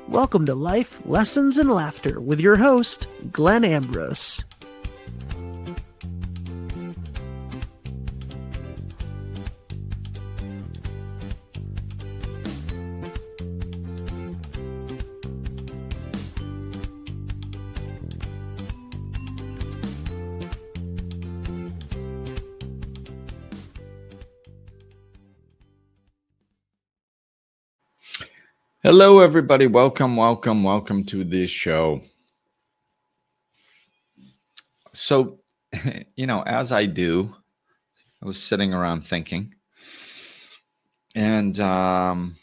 Welcome to Life, Lessons, and Laughter with your host, Glenn Ambrose. Hello, everybody. Welcome to this show. So, as I do, I was sitting around thinking, and I'm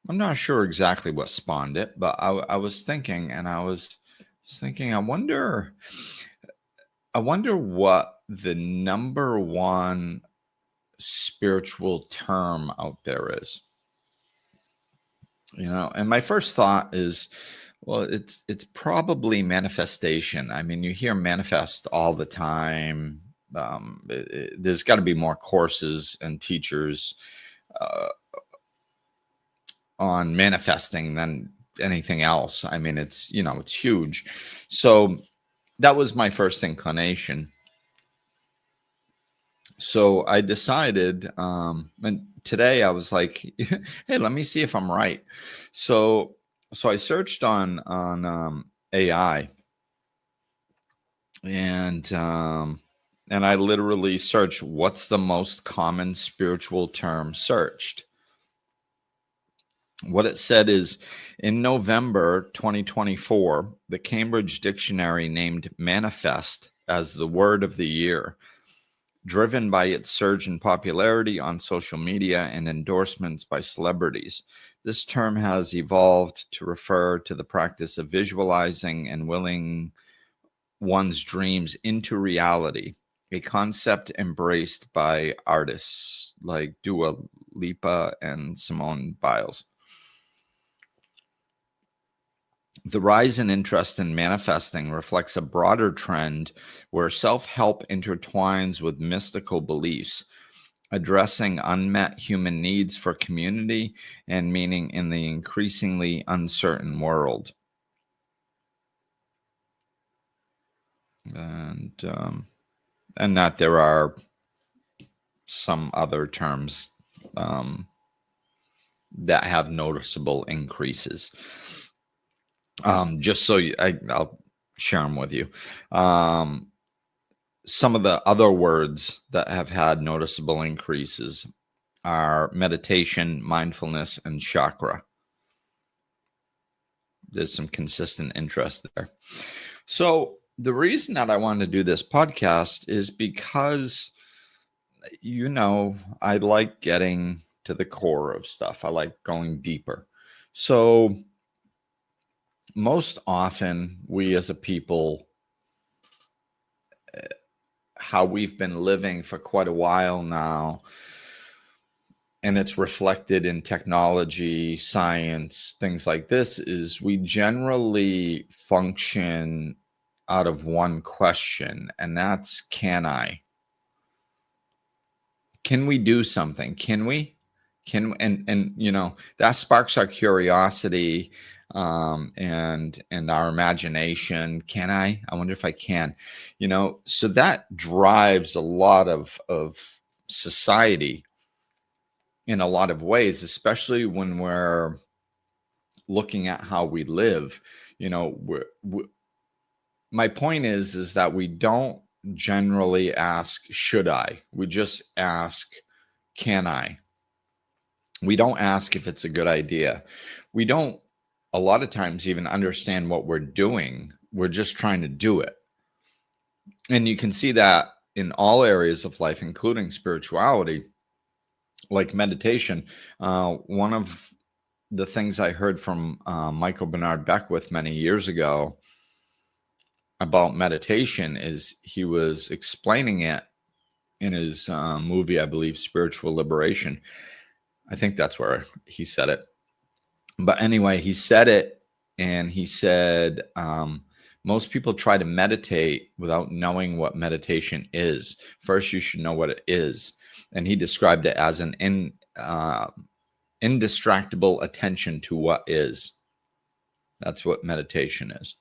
not sure exactly what spawned it, but I was thinking, and I was thinking, I wonder what the number one spiritual term out there is. And my first thought is, well, it's probably manifestation. I mean, you hear manifest all the time. There's got to be more courses and teachers on manifesting than anything else. I mean, it's huge. So that was my first inclination. So I decided, and today I was like, hey, let me see if I'm right. So I searched on AI, and I literally searched what's the most common spiritual term searched. What it said is, in November 2024, the Cambridge Dictionary named manifest as the word of the year, driven by its surge in popularity on social media and endorsements by celebrities. This term has evolved to refer to the practice of visualizing and willing one's dreams into reality, a concept embraced by artists like Dua Lipa and Simone Biles. The rise in interest in manifesting reflects a broader trend where self-help intertwines with mystical beliefs, addressing unmet human needs for community and meaning in the increasingly uncertain world. And that there are some other terms that have noticeable increases. Just so I'll share them with you. Some of the other words that have had noticeable increases are meditation, mindfulness, and chakra. There's some consistent interest there. So the reason that I wanted to do this podcast is because, I like getting to the core of stuff. I like going deeper. So most often, we as a people, how we've been living for quite a while now, and it's reflected in technology, science, things like this, is we generally function out of one question, and that's, can I? Can we do something? Can we? That sparks our curiosity and our imagination. Can I wonder if I can, so that drives a lot of society in a lot of ways, especially when we're looking at how we live. My point is that we don't generally ask, should I? We just ask, can I? We don't ask if it's a good idea. We don't a lot of times even understand what we're doing. We're just trying to do it. And you can see that in all areas of life, including spirituality, like meditation. One of the things I heard from Michael Bernard Beckwith many years ago about meditation is he was explaining it in his movie, I believe, Spiritual Liberation. I think that's where he said it. But anyway, he said it, and he said, most people try to meditate without knowing what meditation is. First, you should know what it is. And he described it as an indistractable attention to what is. That's what meditation is.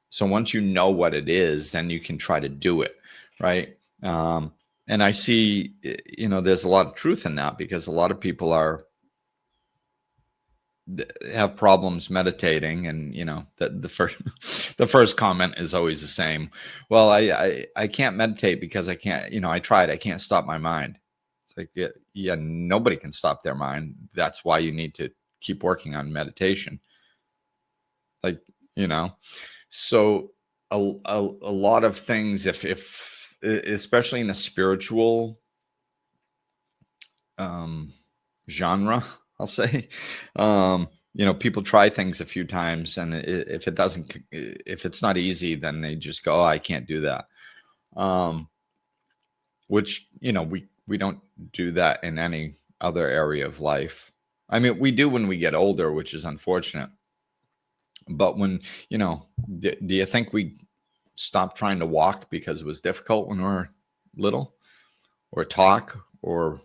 So once you know what it is, then you can try to do it, right? And I see, there's a lot of truth in that, because a lot of people have problems meditating, and the first comment is always the same. Well, I can't meditate because I can't, I tried, I can't stop my mind. It's like, yeah, nobody can stop their mind. That's why you need to keep working on meditation. Like, so a lot of things, if especially in the spiritual genre, I'll say, people try things a few times, and if it's not easy, then they just go, oh, I can't do that. Which, we don't do that in any other area of life. I mean, we do when we get older, which is unfortunate. But when, do you think we stopped trying to walk because it was difficult when we were little, or talk, or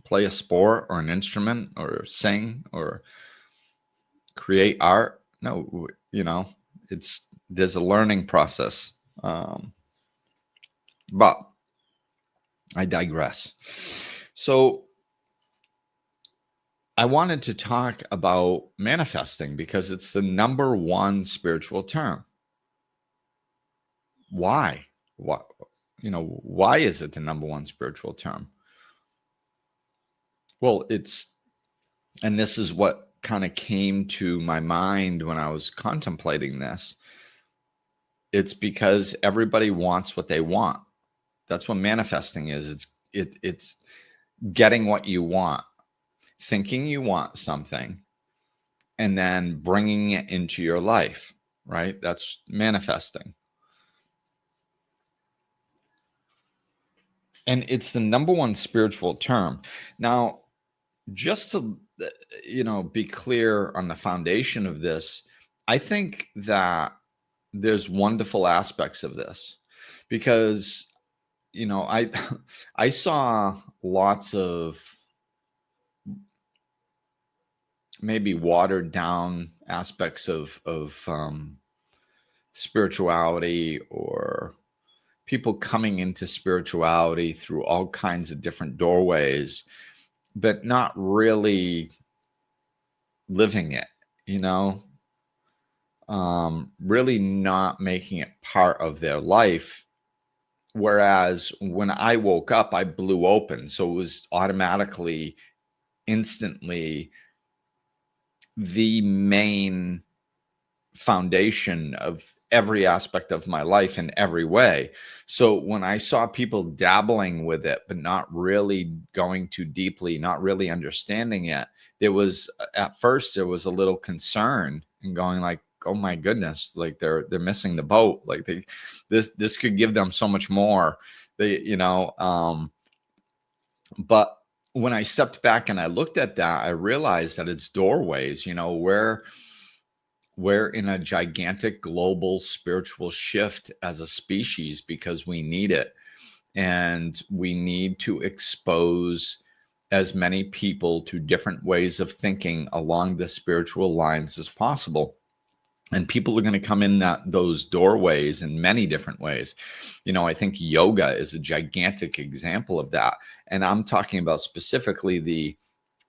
play a sport, or an instrument, or sing, or create art? No, there's a learning process. But I digress. So I wanted to talk about manifesting because it's the number one spiritual term. Why? Why is it the number one spiritual term? Well, and this is what kind of came to my mind when I was contemplating this. It's because everybody wants what they want. That's what manifesting is. It's getting what you want, thinking you want something, and then bringing it into your life, right? That's manifesting. And it's the number one spiritual term. Now, just to, be clear on the foundation of this, I think that there's wonderful aspects of this, because, I saw lots of maybe watered down aspects of spirituality, or people coming into spirituality through all kinds of different doorways, but not really living it, really not making it part of their life. Whereas when I woke up, I blew open. So it was automatically, instantly, the main foundation of every aspect of my life in every way. So when I saw people dabbling with it, but not really going too deeply, not really understanding it, at first there was a little concern, and going like, oh my goodness, like they're missing the boat. Like this could give them so much more. But when I stepped back and I looked at that, I realized that it's doorways. We're in a gigantic global spiritual shift as a species, because we need it. And we need to expose as many people to different ways of thinking along the spiritual lines as possible. And people are going to come in those doorways in many different ways. I think yoga is a gigantic example of that. And I'm talking about specifically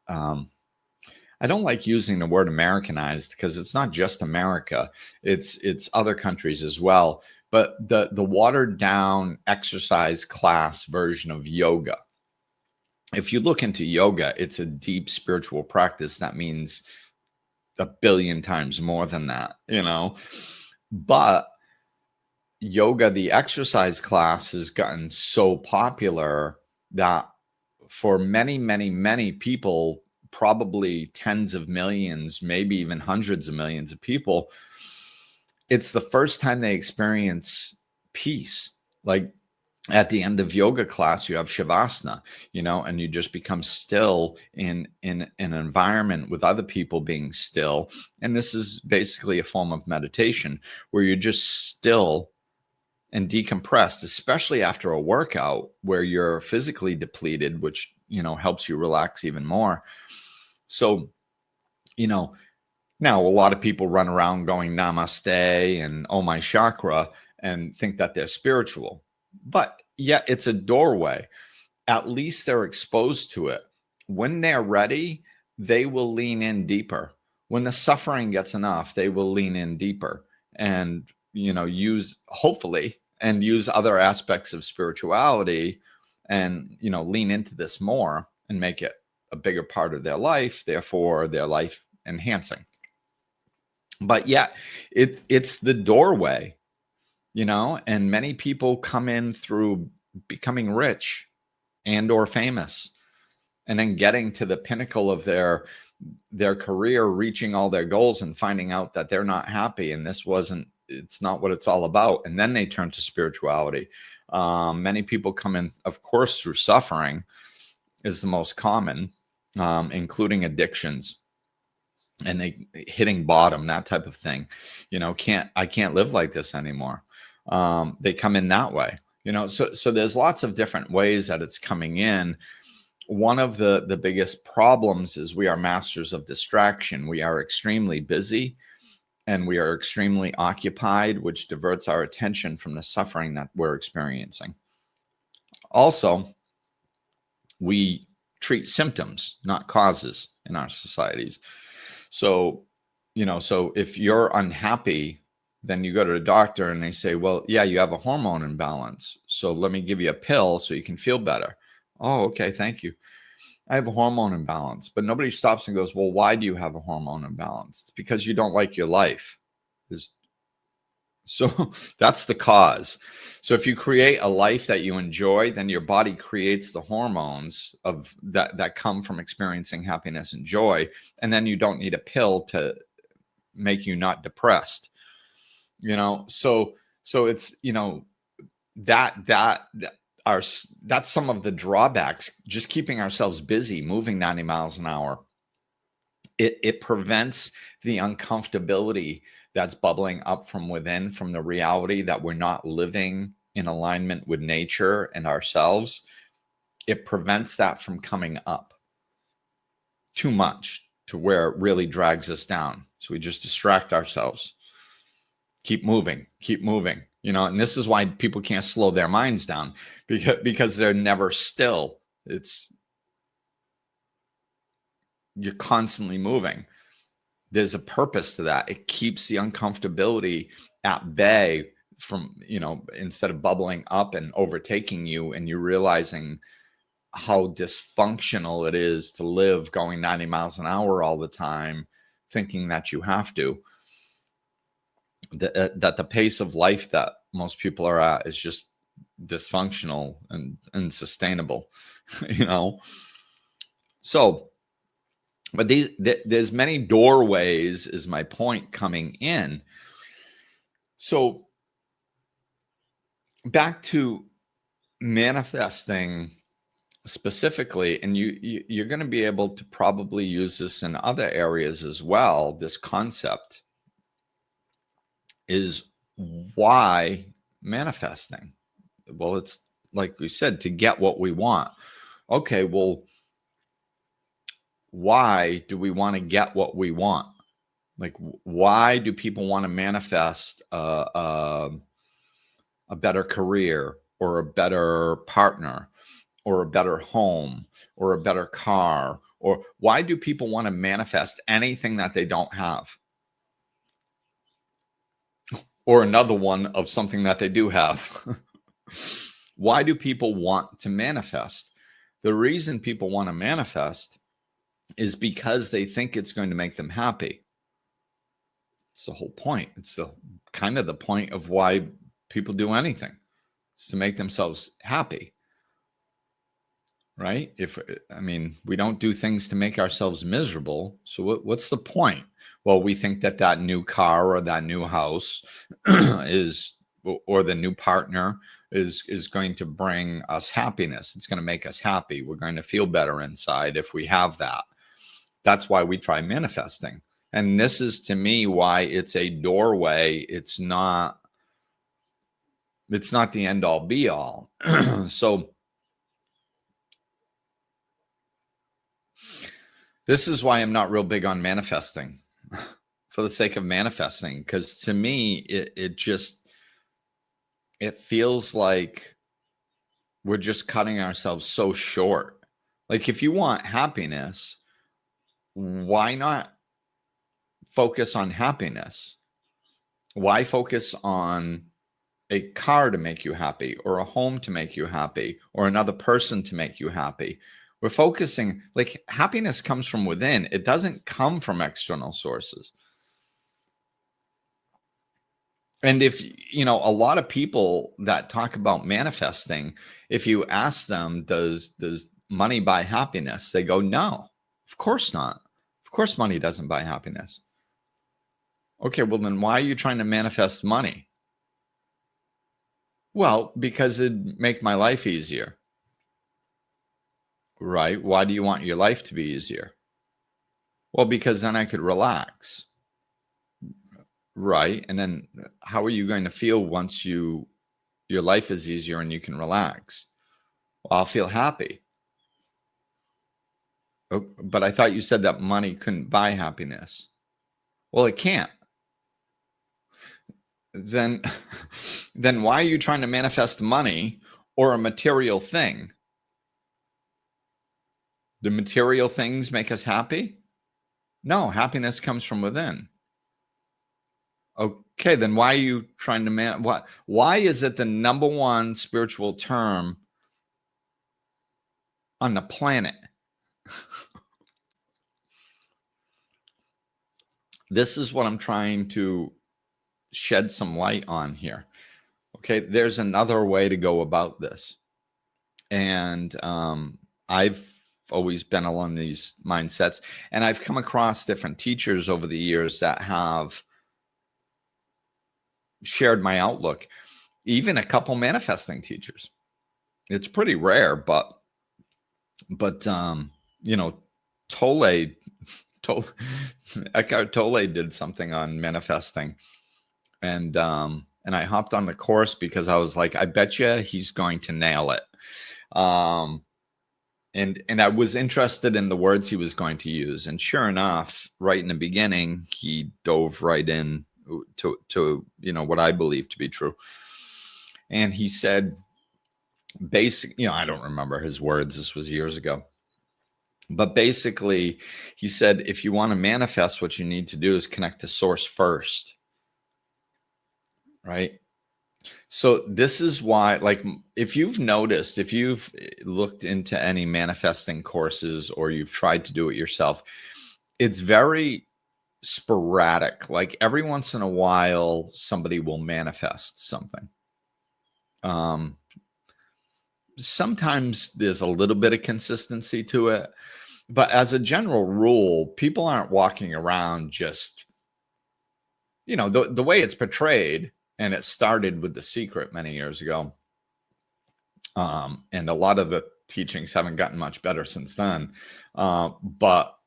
I don't like using the word Americanized, because it's not just America. It's other countries as well. But the watered down exercise class version of yoga. If you look into yoga, it's a deep spiritual practice. That means 1 billion times more than that, But yoga, the exercise class, has gotten so popular that for many, many, many people, probably tens of millions, maybe even hundreds of millions of people, it's the first time they experience peace. Like at the end of yoga class, you have shavasana, and you just become still in an environment with other people being still. And this is basically a form of meditation where you're just still and decompressed, especially after a workout where you're physically depleted, which helps you relax even more. So, now a lot of people run around going namaste and oh my chakra and think that they're spiritual, but yeah, it's a doorway. At least they're exposed to it. When they're ready, they will lean in deeper. When the suffering gets enough, they will lean in deeper and, use other aspects of spirituality and, lean into this more and make it a bigger part of their life, therefore their life enhancing. But yeah, it's the doorway, and many people come in through becoming rich and or famous, and then getting to the pinnacle of their career, reaching all their goals and finding out that they're not happy and it's not what it's all about. And then they turn to spirituality. Many people come in, of course, through suffering is the most common, including addictions and they hitting bottom, that type of thing. I can't live like this anymore. They come in that way, so there's lots of different ways that it's coming in. One of the biggest problems is we are masters of distraction. We are extremely busy and we are extremely occupied, which diverts our attention from the suffering that we're experiencing. Also, we treat symptoms, not causes in our societies. So, so if you're unhappy, then you go to the doctor and they say, well, yeah, you have a hormone imbalance. So let me give you a pill so you can feel better. Oh, okay. Thank you. I have a hormone imbalance, but nobody stops and goes, well, why do you have a hormone imbalance? It's because you don't like your life. So that's the cause. So if you create a life that you enjoy, then your body creates the hormones of that come from experiencing happiness and joy. And then you don't need a pill to make you not depressed. So it's, that's some of the drawbacks, just keeping ourselves busy, moving 90 miles an hour. It prevents the uncomfortability that's bubbling up from within, from the reality that we're not living in alignment with nature and ourselves. It prevents that from coming up too much to where it really drags us down. So we just distract ourselves. Keep moving, and this is why people can't slow their minds down, because they're never still. You're constantly moving. There's a purpose to that. It keeps the uncomfortability at bay from, instead of bubbling up and overtaking you, and you're realizing how dysfunctional it is to live going 90 miles an hour all the time, thinking that you have to. That the pace of life that most people are at is just dysfunctional and unsustainable, So, but there's many doorways, is my point, coming in. So back to manifesting specifically, and you're going to be able to probably use this in other areas as well. This concept is why manifesting. Well, it's like we said, to get what we want. Okay, well, why do we want to get what we want? Like, why do people want to manifest a better career, or a better partner, or a better home, or a better car? Or why do people want to manifest anything that they don't have? Or another one of something that they do have. Why do people want to manifest? The reason people want to manifest is because they think it's going to make them happy. It's the whole point. It's the kind of the point of why people do anything. It's to make themselves happy. Right? We don't do things to make ourselves miserable. So what's the point? Well, we think that new car or that new house or the new partner is going to bring us happiness. It's going to make us happy. We're going to feel better inside if we have that. That's why we try manifesting. And this is, to me, why it's a doorway. It's not the end all be all. So This is why I'm not real big on manifesting for the sake of manifesting, because to me, it feels like we're just cutting ourselves so short. Like, if you want happiness, why not focus on happiness? Why focus on a car to make you happy, or a home to make you happy, or another person to make you happy? We're focusing, like, happiness comes from within. It doesn't come from external sources. And if, a lot of people that talk about manifesting, if you ask them, does money buy happiness? They go, no, of course not. Of course money doesn't buy happiness. Okay, well then why are you trying to manifest money? Well, because it'd make my life easier. Right? Why do you want your life to be easier? Well, because then I could relax. Right? And then how are you going to feel once your life is easier and you can relax? Well, I'll feel happy. Oh, but I thought you said that money couldn't buy happiness. Well, it can't. Then why are you trying to manifest money or a material thing? Do material things make us happy? No, happiness comes from within. Okay, then why are you trying to why is it the number one spiritual term on the planet? This is what I'm trying to shed some light on here. Okay, there's another way to go about this. And I've always been along these mindsets, and I've come across different teachers over the years that have shared my outlook, even a couple manifesting teachers. It's pretty rare, but Eckhart Tolle did something on manifesting, and I hopped on the course because I was like, I bet you he's going to nail it. And I was interested in the words he was going to use, and sure enough, right in the beginning, he dove right in to what I believe to be true. And he said, I don't remember his words. This was years ago. But basically, he said, if you want to manifest, what you need to do is connect to source first. Right? So this is why, like, if you've noticed, if you've looked into any manifesting courses or you've tried to do it yourself, it's very sporadic. Like, every once in a while, somebody will manifest something. Sometimes there's a little bit of consistency to it, but as a general rule, people aren't walking around just, the way it's portrayed. And it started with The Secret many years ago. And a lot of the teachings haven't gotten much better since then. But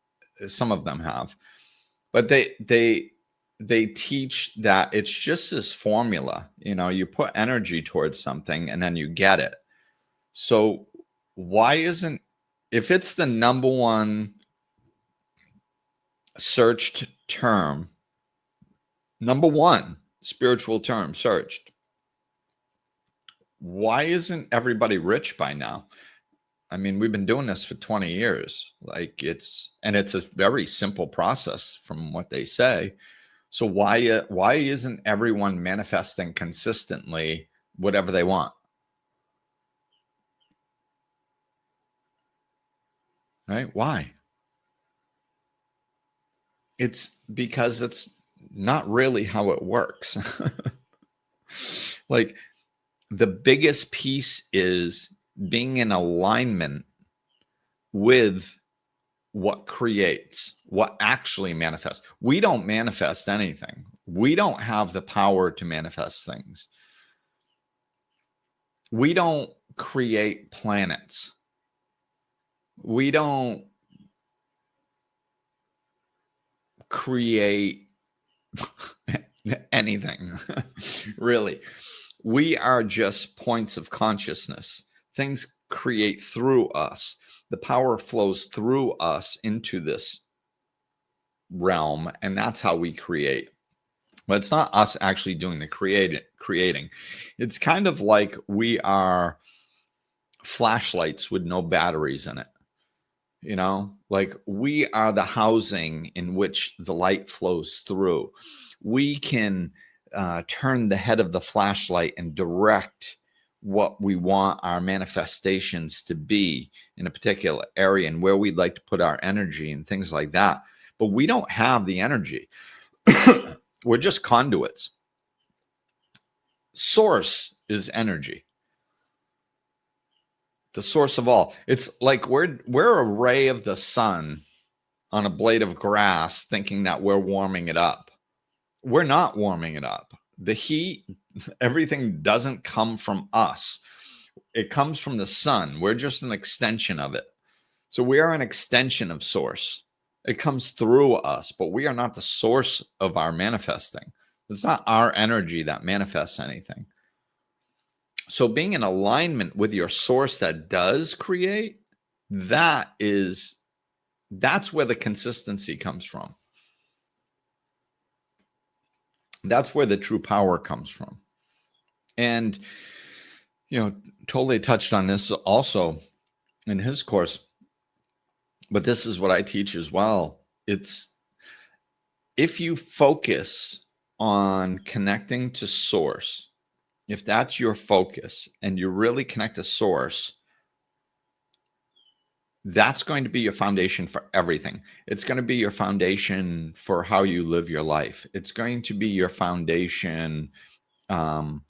some of them have. But they teach that it's just this formula. You put energy towards something and then you get it. So why isn't, if it's the number one searched term, number one spiritual term searched, why isn't everybody rich by now? I mean, we've been doing this for 20 years. Like, it's a very simple process from what they say. So why isn't everyone manifesting consistently whatever they want? Right? Why? It's because it's not really how it works. Like, the biggest piece is being in alignment with what creates, what actually manifests. We don't manifest anything. We don't have the power to manifest things. We don't create planets. We don't create anything, really. We are just points of consciousness. Things create through us. The power flows through us into this realm, and that's how we create. But it's not us actually doing the creating. It's kind of like we are flashlights with no batteries in it. Like we are the housing in which the light flows through. We can turn the head of the flashlight and direct what we want our manifestations to be in a particular area and where we'd like to put our energy and things like that. But we don't have the energy. We're just conduits. Source is energy. The source of all. It's like we're a ray of the sun on a blade of grass thinking that we're warming it up. We're not warming it up. The heat, everything doesn't come from us. It comes from the sun. We're just an extension of it. So we are an extension of source. It comes through us, but we are not the source of our manifesting. It's not our energy that manifests anything. So being in alignment with your source that does create, that's where the consistency comes from. That's where the true power comes from. And, totally touched on this also in his course, but this is what I teach as well. It's if you focus on connecting to source, if that's your focus and you really connect to source, that's going to be your foundation for everything. It's going to be your foundation for how you live your life. It's going to be your foundation of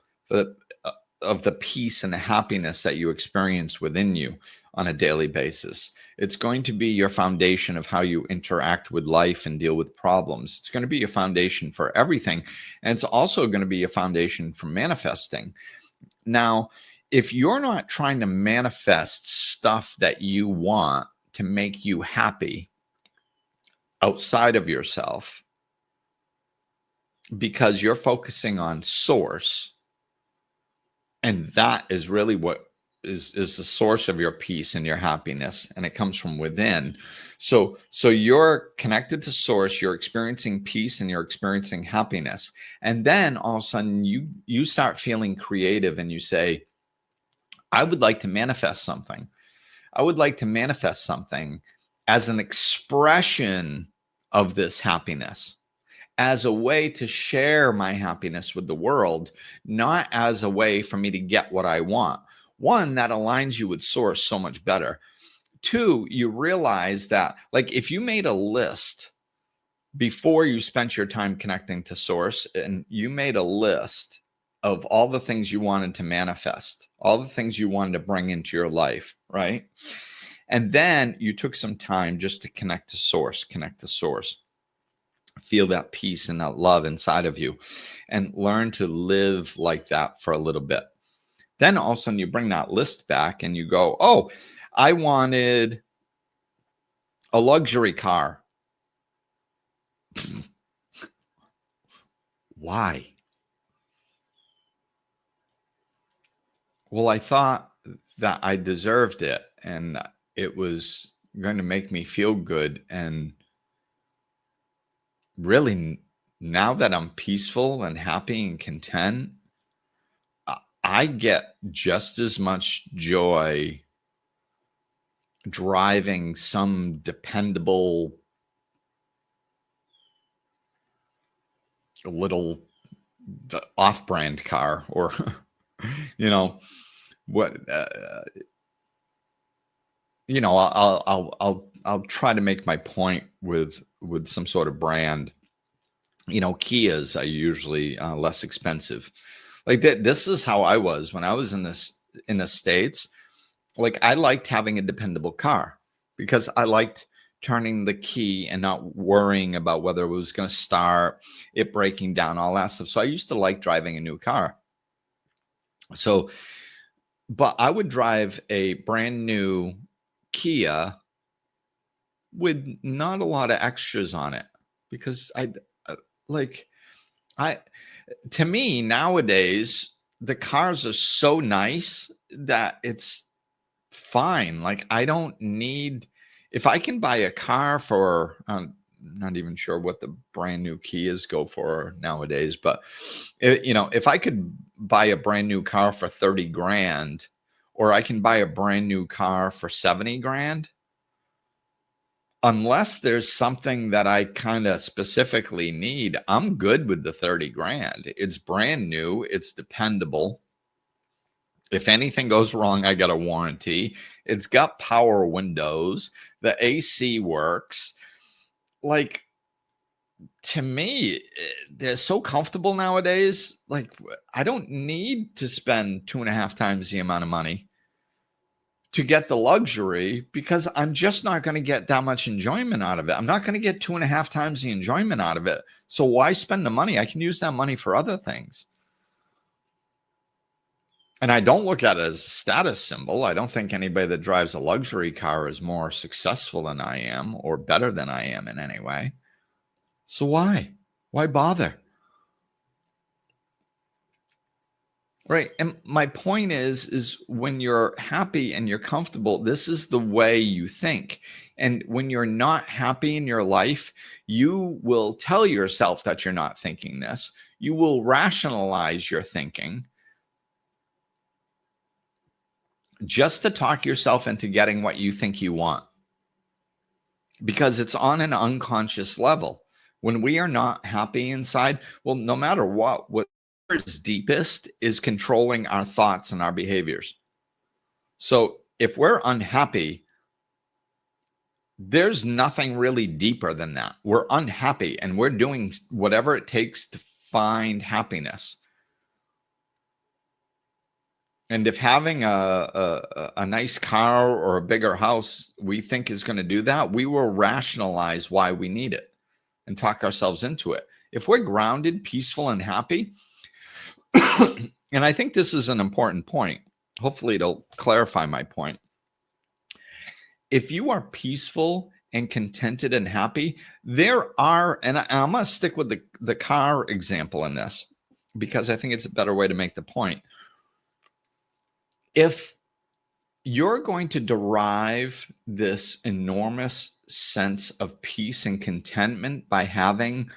the peace and the happiness that you experience within you on a daily basis. It's going to be your foundation of how you interact with life and deal with problems. It's going to be your foundation for everything. And it's also going to be a foundation for manifesting. Now, if you're not trying to manifest stuff that you want to make you happy outside of yourself because you're focusing on source, and that is really what is the source of your peace and your happiness, and it comes from within. So you're connected to source, you're experiencing peace and you're experiencing happiness. And then all of a sudden you start feeling creative and you say, I would like to manifest something. I would like to manifest something as an expression of this happiness, as a way to share my happiness with the world, not as a way for me to get what I want. One, that aligns you with source so much better. Two, you realize that, like, if you made a list before you spent your time connecting to source and you made a list of all the things you wanted to manifest, all the things you wanted to bring into your life, right? And then you took some time just to connect to source, feel that peace and that love inside of you, and learn to live like that for a little bit. Then all of a sudden you bring that list back and you go, oh, I wanted a luxury car. Why? Well, I thought that I deserved it and it was going to make me feel good. And really, now that I'm peaceful and happy and content, I get just as much joy driving some dependable little off-brand car, or what I'll try to make my point with some sort of brand. Kias are usually less expensive. Like this is how I was when I was in the States. Like, I liked having a dependable car because I liked turning the key and not worrying about whether it was going to start, it breaking down, all that stuff. So I used to like driving a new car. So, but I would drive a brand new Kia with not a lot of extras on it because to me nowadays, the cars are so nice that it's fine. Like, I don't need, if I can buy a car for, not even sure what the brand new Kias go for nowadays, but if I could buy a brand new car for 30 grand, or I can buy a brand new car for 70 grand, unless there's something that I kind of specifically need, I'm good with the 30 grand. It's brand new. It's dependable. If anything goes wrong, I got a warranty. It's got power windows. The AC works. Like, to me, they're so comfortable nowadays. Like, I don't need to spend 2.5 times the amount of money to get the luxury, because I'm just not going to get that much enjoyment out of it. I'm not going to get 2.5 times the enjoyment out of it. So why spend the money? I can use that money for other things. And I don't look at it as a status symbol. I don't think anybody that drives a luxury car is more successful than I am or better than I am in any way. So why? Why bother? Right. And my point is when you're happy and you're comfortable, this is the way you think. And when you're not happy in your life, you will tell yourself that you're not thinking this. You will rationalize your thinking just to talk yourself into getting what you think you want, because it's on an unconscious level. When we are not happy inside, well, no matter what is deepest is controlling our thoughts and our behaviors. So if we're unhappy, there's nothing really deeper than that. We're unhappy and we're doing whatever it takes to find happiness. And if having a nice car or a bigger house we think is going to do that, we will rationalize why we need it and talk ourselves into it. If we're grounded, peaceful, and happy, and I think this is an important point. Hopefully it'll clarify my point. If you are peaceful and contented and happy, there are, and I'm going to stick with the car example in this because I think it's a better way to make the point. If you're going to derive this enormous sense of peace and contentment by having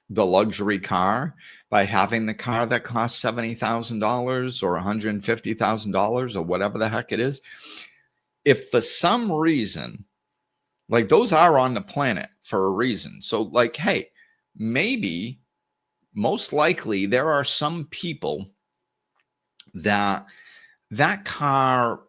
the luxury car, by having the car that costs $70,000 or $150,000 or whatever the heck it is, if for some reason, like, those are on the planet for a reason. So, like, hey, maybe, most likely, there are some people that car,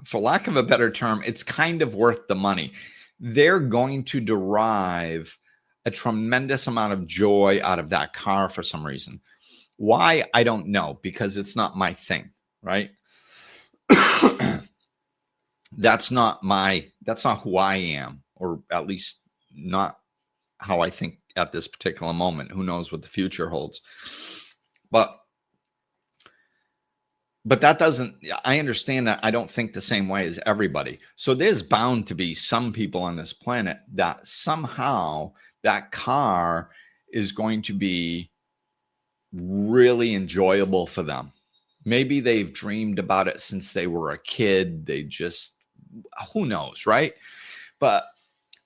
for lack of a better term, it's kind of worth the money. They're going to derive a tremendous amount of joy out of that car for some reason. Why? I don't know, because it's not my thing, right? That's not who I am, or at least not how I think at this particular moment. Who knows what the future holds? But that doesn't, I understand that I don't think the same way as everybody. So there's bound to be some people on this planet that somehow that car is going to be really enjoyable for them. Maybe they've dreamed about it since they were a kid. They just, who knows, right? But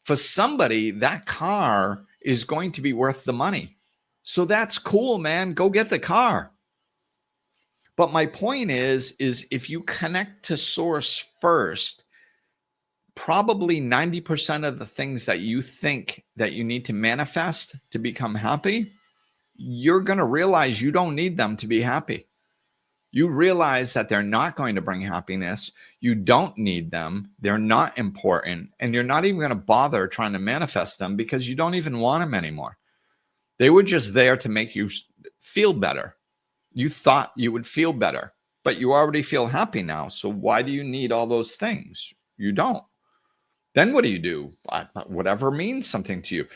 for somebody, that car is going to be worth the money. So that's cool, man. Go get the car. But my point is if you connect to source first, probably 90% of the things that you think that you need to manifest to become happy, you're going to realize you don't need them to be happy. You realize that they're not going to bring happiness. You don't need them. They're not important. And you're not even going to bother trying to manifest them because you don't even want them anymore. They were just there to make you feel better. You thought you would feel better, but you already feel happy now. So why do you need all those things? You don't. Then what do? Whatever means something to you.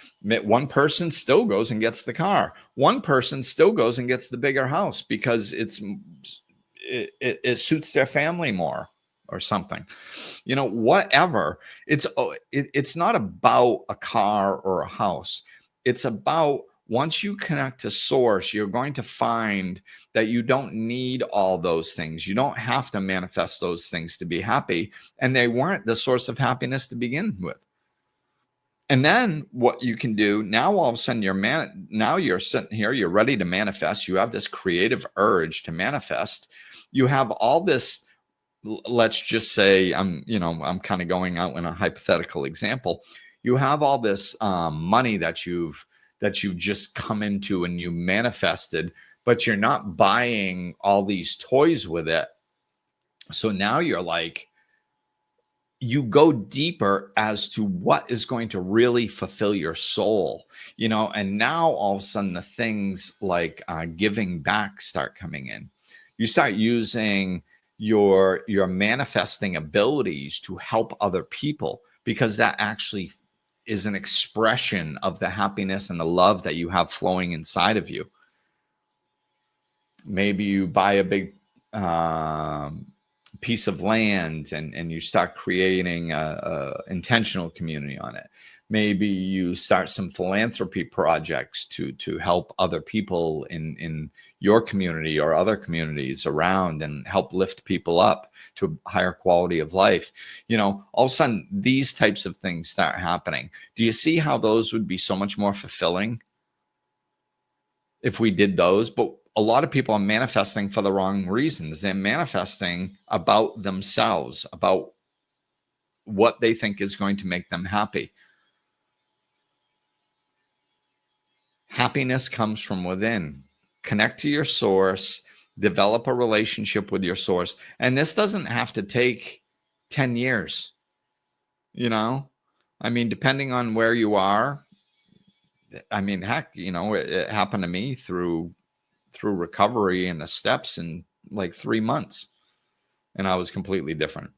One person still goes and gets the car. One person still goes and gets the bigger house because it suits their family more or something. Whatever. It's not about a car or a house. It's about once you connect to source, you're going to find that you don't need all those things. You don't have to manifest those things to be happy. And they weren't the source of happiness to begin with. And then what you can do now, all of a sudden now you're sitting here, you're ready to manifest. You have this creative urge to manifest. You have all this, let's just say I'm kind of going out in a hypothetical example. You have all this money that you've just come into and you manifested, but you're not buying all these toys with it. So now you're like, you go deeper as to what is going to really fulfill your soul, and now all of a sudden the things like giving back start coming in. You start using your manifesting abilities to help other people, because that actually is an expression of the happiness and the love that you have flowing inside of you. Maybe you buy a big piece of land and you start creating a intentional community on it. Maybe you start some philanthropy projects to help other people in your community or other communities around and help lift people up to a higher quality of life. All of a sudden these types of things start happening. Do you see how those would be so much more fulfilling if we did those? But a lot of people are manifesting for the wrong reasons. They're manifesting about themselves, about what they think is going to make them happy. Happiness comes from within. Connect to your source, develop a relationship with your source. And this doesn't have to take 10 years. Depending on where you are. Heck, it happened to me through recovery and the steps in like 3 months. And I was completely different.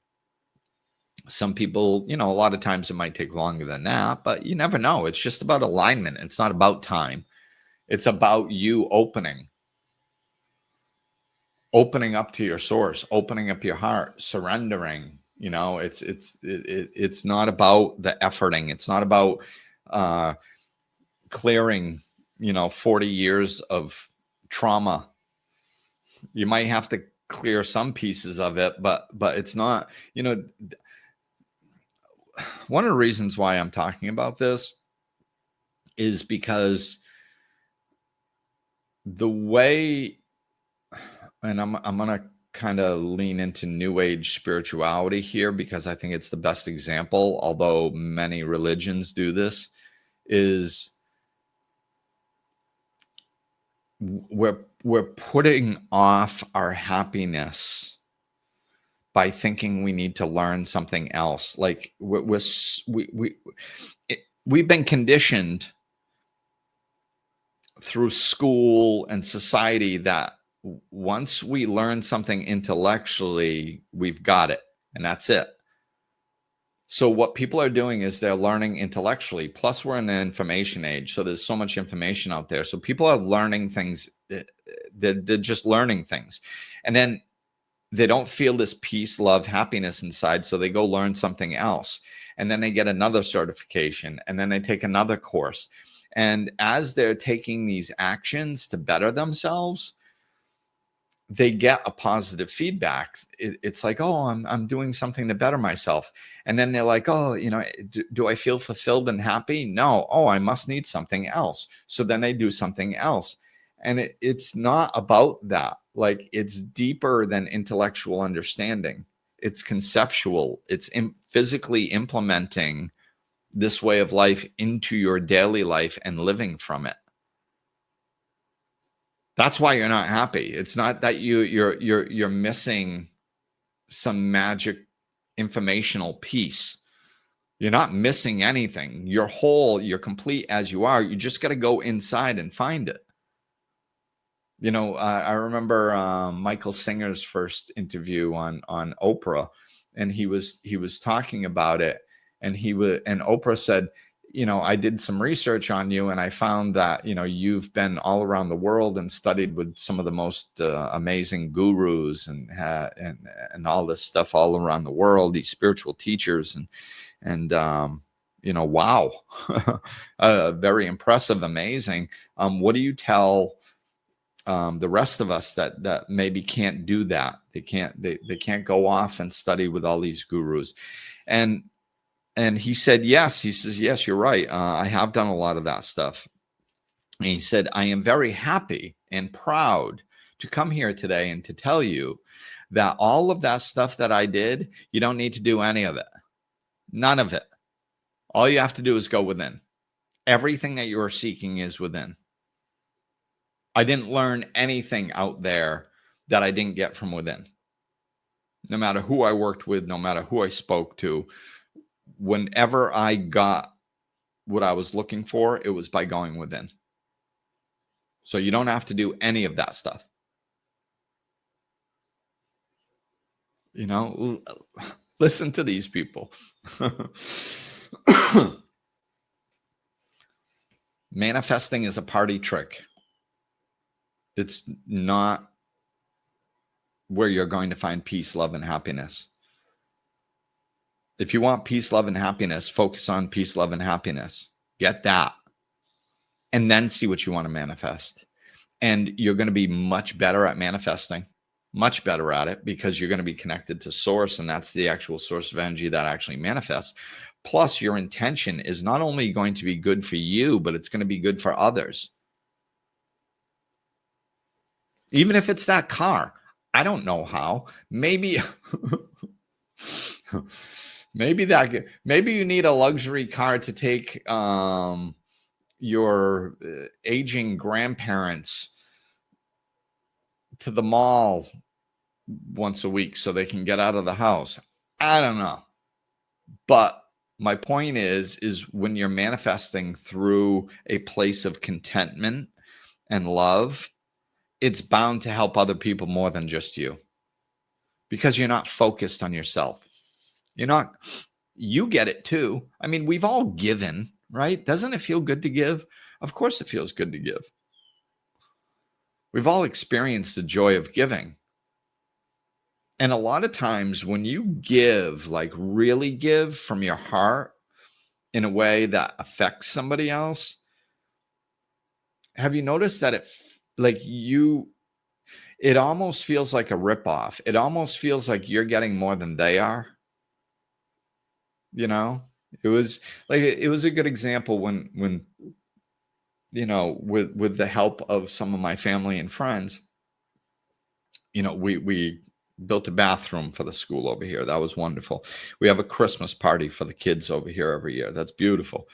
Some people, a lot of times it might take longer than that, but you never know. It's just about alignment. It's not about time. It's about you opening up to your source, opening up your heart, surrendering. It's not about the efforting. It's not about clearing, 40 years of trauma. You might have to clear some pieces of it, but it's not, one of the reasons why I'm talking about this is because the way, and I'm going to kind of lean into new age spirituality here because I think it's the best example, although many religions do this, is we're putting off our happiness by thinking we need to learn something else. Like we've been conditioned through school and society that once we learn something intellectually, we've got it, and that's it. So what people are doing is they're learning intellectually. Plus, we're in an information age, so there's so much information out there. So people are learning things. They're just learning things, and then they don't feel this peace, love, happiness inside. So they go learn something else, and then they get another certification, and then they take another course. And as they're taking these actions to better themselves, they get a positive feedback. It's like, oh, I'm doing something to better myself. And then they're like, oh, do I feel fulfilled and happy? No. Oh, I must need something else. So then they do something else. And it's not about that. Like, it's deeper than intellectual understanding. It's conceptual. It's physically implementing this way of life into your daily life and living from it. That's why you're not happy. It's not that you're missing some magic informational piece. You're not missing anything. You're whole, you're complete as you are. You just got to go inside and find it. I remember Michael Singer's first interview on Oprah, and he was talking about it, and Oprah said, I did some research on you, and I found that, you've been all around the world and studied with some of the most amazing gurus and all this stuff all around the world, these spiritual teachers. And wow, very impressive, amazing. What do you tell the rest of us that maybe can't do that? They can't go off and study with all these gurus. And he said, yes. He says, yes, you're right. I have done a lot of that stuff. And he said, I am very happy and proud to come here today and to tell you that all of that stuff that I did, you don't need to do any of it. None of it. All you have to do is go within. Everything that you are seeking is within. I didn't learn anything out there that I didn't get from within. No matter who I worked with, no matter who I spoke to, whenever I got what I was looking for, it was by going within. So you don't have to do any of that stuff. Listen to these people. Manifesting is a party trick. It's not where you're going to find peace, love, and happiness. If you want peace, love, and happiness, focus on peace, love, and happiness. Get that. And then see what you want to manifest. And you're going to be much better at manifesting, much better at it, because you're going to be connected to source, and that's the actual source of energy that actually manifests. Plus, your intention is not only going to be good for you, but it's going to be good for others. Even if it's that car. I don't know how. Maybe maybe you need a luxury car to take your aging grandparents to the mall once a week so they can get out of the house. I don't know. But my point is when you're manifesting through a place of contentment and love, it's bound to help other people more than just you, because you're not focused on yourself. You get it too. I mean, we've all given, right? Doesn't it feel good to give? Of course it feels good to give. We've all experienced the joy of giving. And a lot of times when you give, like really give from your heart in a way that affects somebody else, have you noticed that it almost feels like a ripoff? It almost feels like you're getting more than they are. It was a good example when with the help of some of my family and friends, we built a bathroom for the school over here. That was wonderful. We have a Christmas party for the kids over here every year. That's beautiful.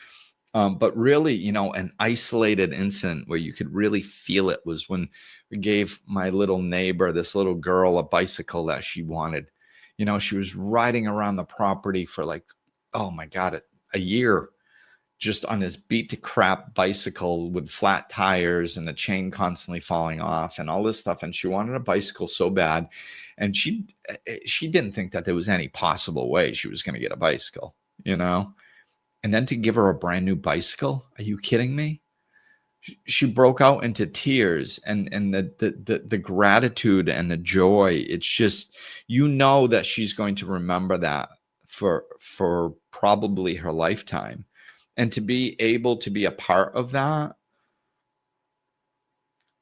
But really, an isolated incident where you could really feel it was when we gave my little neighbor, this little girl, a bicycle that she wanted. She was riding around the property for oh my God, a year, just on this beat to crap bicycle with flat tires and the chain constantly falling off and all this stuff. And she wanted a bicycle so bad. And she didn't think that there was any possible way she was going to get a bicycle, And then to give her a brand new bicycle? Are you kidding me? She broke out into tears, and the gratitude and the joy. It's just, that she's going to remember that for probably her lifetime. And to be able to be a part of that,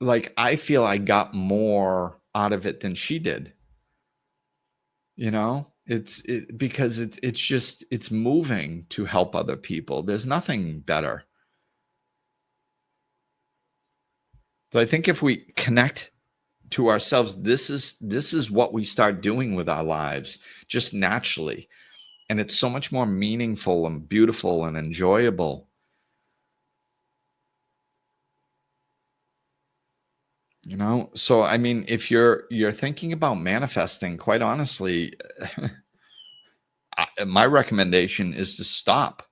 I feel I got more out of it than she did. Because it's moving to help other people. There's nothing better. So I think if we connect to ourselves, this is what we start doing with our lives, just naturally. And it's so much more meaningful and beautiful and enjoyable. So I mean, if you're thinking about manifesting, quite honestly, my recommendation is to stop,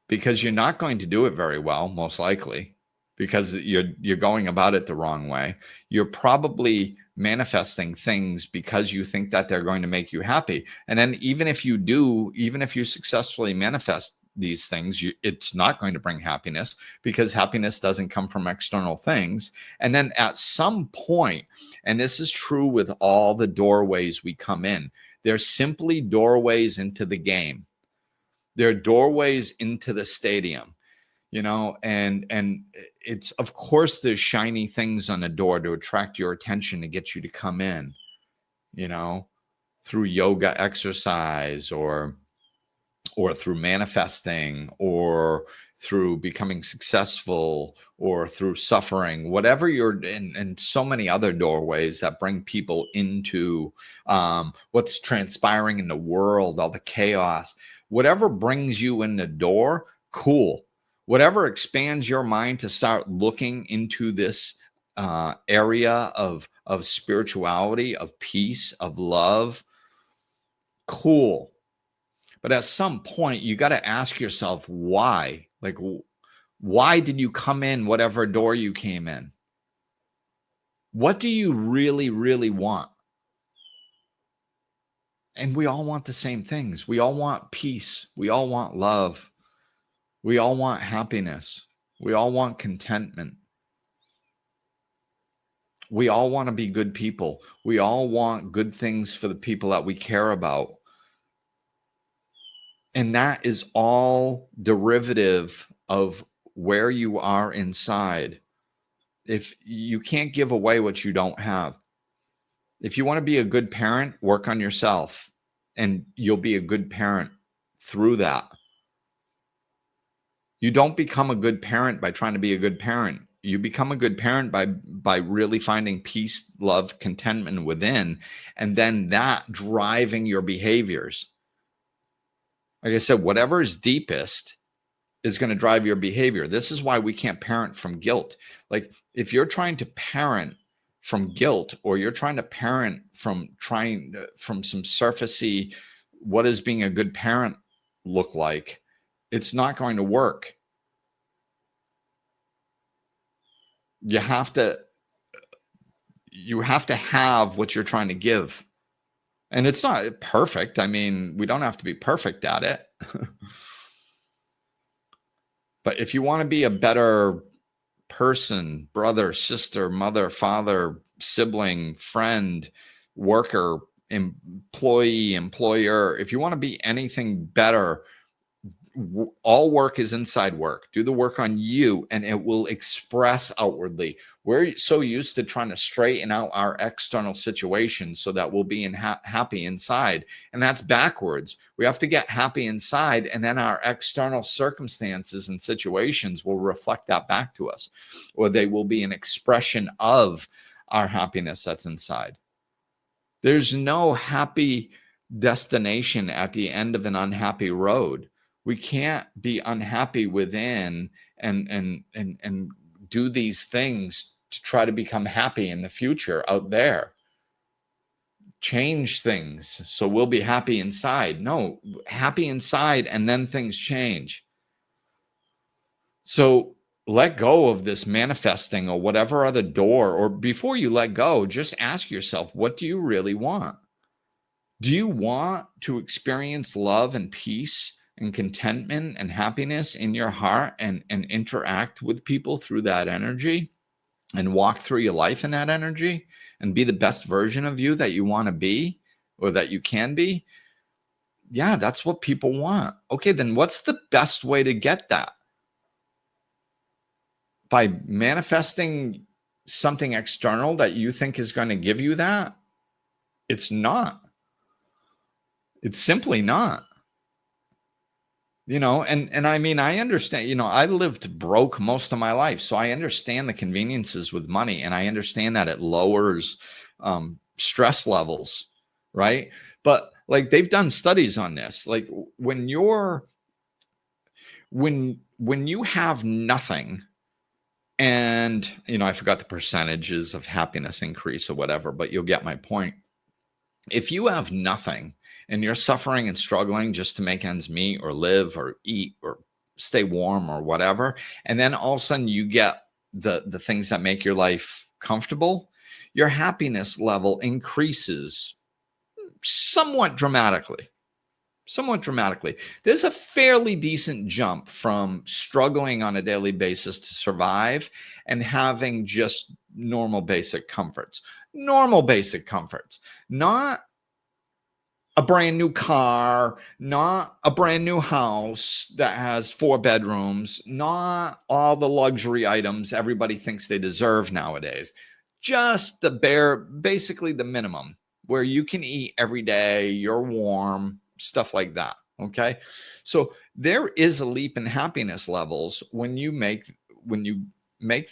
because you're not going to do it very well, most likely, because you're going about it the wrong way. You're probably manifesting things because you think that they're going to make you happy. And then even if you successfully manifest these things, it's not going to bring happiness, because happiness doesn't come from external things. And then at some point, and this is true with all the doorways we come in, they're simply doorways into the game. They're doorways into the stadium, and it's, of course, there's shiny things on the door to attract your attention, to get you to come in, through yoga exercise, or through manifesting, or through becoming successful, or through suffering, whatever you're in, and so many other doorways that bring people into what's transpiring in the world, all the chaos. Whatever brings you in the door, cool. Whatever expands your mind to start looking into this area of spirituality, of peace, of love, cool. But at some point, you got to ask yourself why. Like, why did you come in whatever door you came in? What do you really, really want? And we all want the same things. We all want peace. We all want love. We all want happiness. We all want contentment. We all want to be good people. We all want good things for the people that we care about. And that is all derivative of where you are inside. If you can't give away what you don't have. If you want to be a good parent, work on yourself, and you'll be a good parent through that. You don't become a good parent by trying to be a good parent. You become a good parent by really finding peace, love, contentment within, and then that driving your behaviors. Like I said, whatever is deepest is going to drive your behavior. This is why we can't parent from guilt. Like, if you're trying to parent from guilt, or you're trying to parent from some surfacey, what does being a good parent look like? It's not going to work. You have to have what you're trying to give. And it's not perfect. I mean, we don't have to be perfect at it. But if you want to be a better person, brother, sister, mother, father, sibling, friend, worker, employee, employer, if you want to be anything better, all work is inside work. Do the work on you, and it will express outwardly. We're so used to trying to straighten out our external situations so that we'll be happy inside. And that's backwards. We have to get happy inside, and then our external circumstances and situations will reflect that back to us, or they will be an expression of our happiness that's inside. There's no happy destination at the end of an unhappy road. We can't be unhappy within and do these things to try to become happy in the future out there. Change things so we'll be happy inside. No, happy inside, and then things change. So let go of this manifesting or whatever other door, or before you let go, just ask yourself, what do you really want? Do you want to experience love and peace and contentment and happiness in your heart, and interact with people through that energy, and walk through your life in that energy, and be the best version of you that you want to be, or that you can be? Yeah, that's what people want. Okay, then what's the best way to get that? By manifesting something external that you think is going to give you that? It's not. It's simply not. And I mean, I understand, I lived broke most of my life. So I understand the conveniences with money, and I understand that it lowers stress levels, right? But like, they've done studies on this. Like, when you have nothing, and, I forgot the percentages of happiness increase or whatever, but you'll get my point. If you have nothing, and you're suffering and struggling just to make ends meet, or live, or eat, or stay warm, or whatever, and then all of a sudden you get the things that make your life comfortable, your happiness level increases somewhat dramatically. There's a fairly decent jump from struggling on a daily basis to survive and having just normal basic comforts. Not a brand new car, not a brand new house that has 4 bedrooms, not all the luxury items everybody thinks they deserve nowadays. Just basically the minimum where you can eat every day, you're warm, stuff like that. Okay. So there is a leap in happiness levels when you make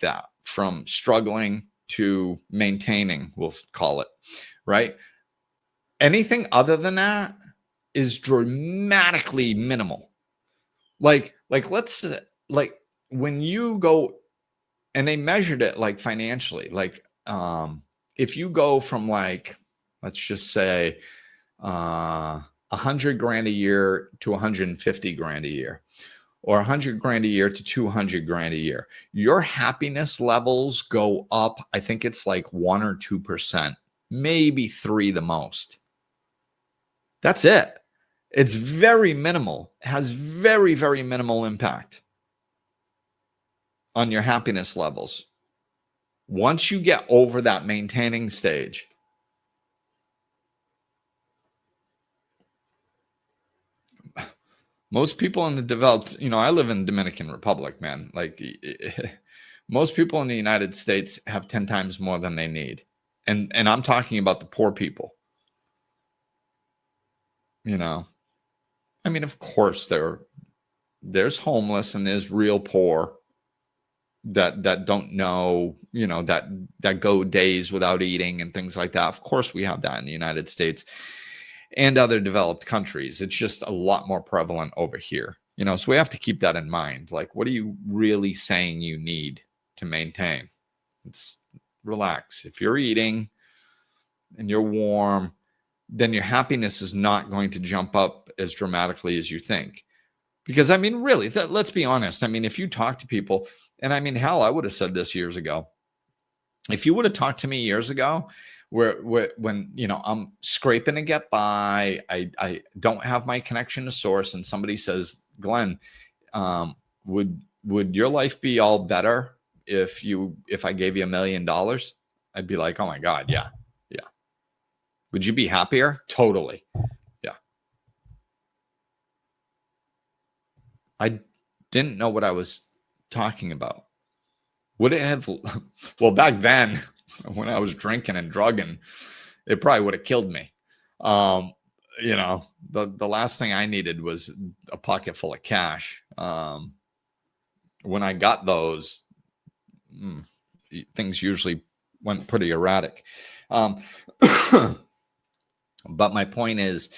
that from struggling to maintaining, we'll call it, right? Anything other than that is dramatically minimal. Like when you go, and they measured it like financially, like if you go from like, let's just say 100 grand a year to 150 grand a year, or 100 grand a year to 200 grand a year, your happiness levels go up. I think it's like 1 or 2%, maybe 3 the most. That's it. It's very minimal. It has very, very minimal impact on your happiness levels. Once you get over that maintaining stage, most people in the developed, I live in the Dominican Republic, man. Like most people in the United States have 10 times more than they need. And I'm talking about the poor people. I mean, of course there's homeless and there's real poor that don't know, that go days without eating and things like that. Of course we have that in the United States and other developed countries. It's just a lot more prevalent over here, so we have to keep that in mind. Like, what are you really saying you need to maintain? It's relax. If you're eating and you're warm, then your happiness is not going to jump up as dramatically as you think. Because, I mean, really, let's be honest. I mean, if you talk to people, and I mean, hell, I would have said this years ago. If you would have talked to me years ago, when I'm scraping to get by, I don't have my connection to source, and somebody says, Glenn, would your life be all better if I gave you $1 million? I'd be like, oh my God, yeah. Would you be happier? Totally. Yeah. I didn't know what I was talking about. Would it have? Well, back then, when I was drinking and drugging, it probably would have killed me. The last thing I needed was a pocket full of cash. When I got those, things usually went pretty erratic. But my point is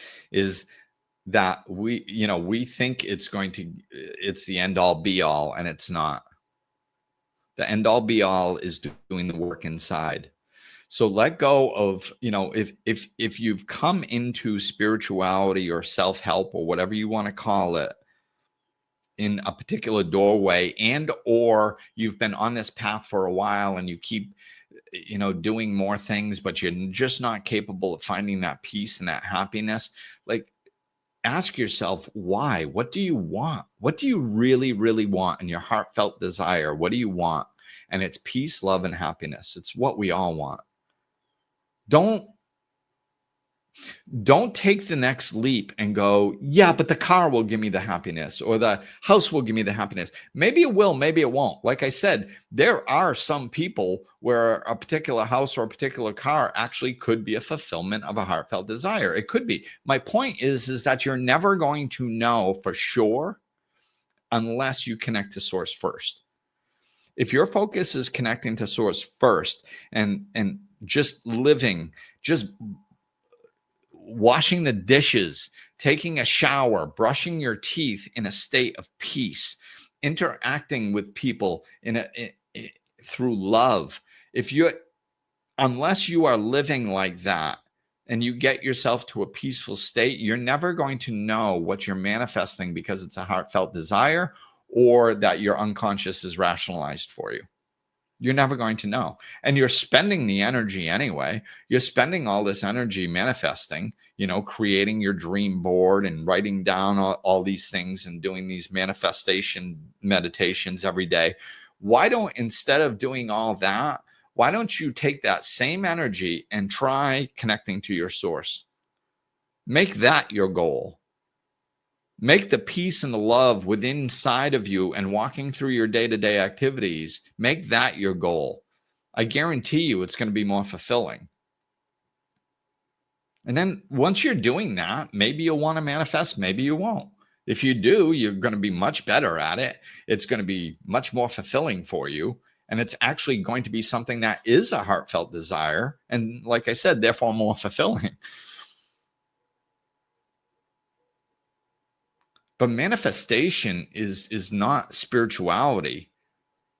that we think it's the end all be all, and it's not. The end all be all is doing the work inside. So let go of, if you've come into spirituality or self-help or whatever you want to call it in a particular doorway, and or you've been on this path for a while and you keep doing more things, but you're just not capable of finding that peace and that happiness. Like, ask yourself, why? What do you want? What do you really, really want in your heartfelt desire? What do you want? And it's peace, love, and happiness. It's what we all want. Don't take the next leap and go, yeah, but the car will give me the happiness, or the house will give me the happiness. Maybe it will, maybe it won't. Like I said, there are some people where a particular house or a particular car actually could be a fulfillment of a heartfelt desire. It could be. My point is that you're never going to know for sure unless you connect to source first. If your focus is connecting to source first and just living, just washing the dishes, taking a shower, brushing your teeth in a state of peace, interacting with people through love. Unless you are living like that and you get yourself to a peaceful state, you're never going to know what you're manifesting because it's a heartfelt desire or that your unconscious is rationalized for you. You're never going to know. And you're spending the energy anyway. You're spending all this energy manifesting, creating your dream board and writing down all these things and doing these manifestation meditations every day. Instead of doing all that, why don't you take that same energy and try connecting to your source? Make that your goal. Make the peace and the love within inside of you and walking through your day-to-day activities, make that your goal. I guarantee you it's going to be more fulfilling. And then once you're doing that, maybe you'll want to manifest, maybe you won't. If you do, you're going to be much better at it. It's going to be much more fulfilling for you. And it's actually going to be something that is a heartfelt desire. And like I said, therefore more fulfilling. But manifestation is not spirituality.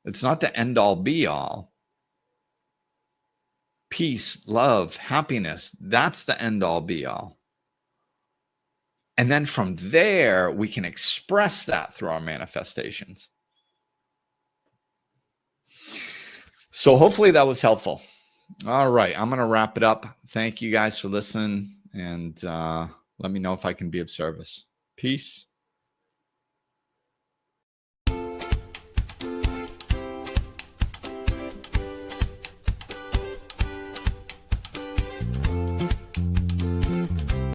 It's not the end all be all. Peace, love, happiness, that's the end all be all. And then from there, we can express that through our manifestations. So hopefully that was helpful. All right, I'm going to wrap it up. Thank you guys for listening, and let me know if I can be of service. Peace.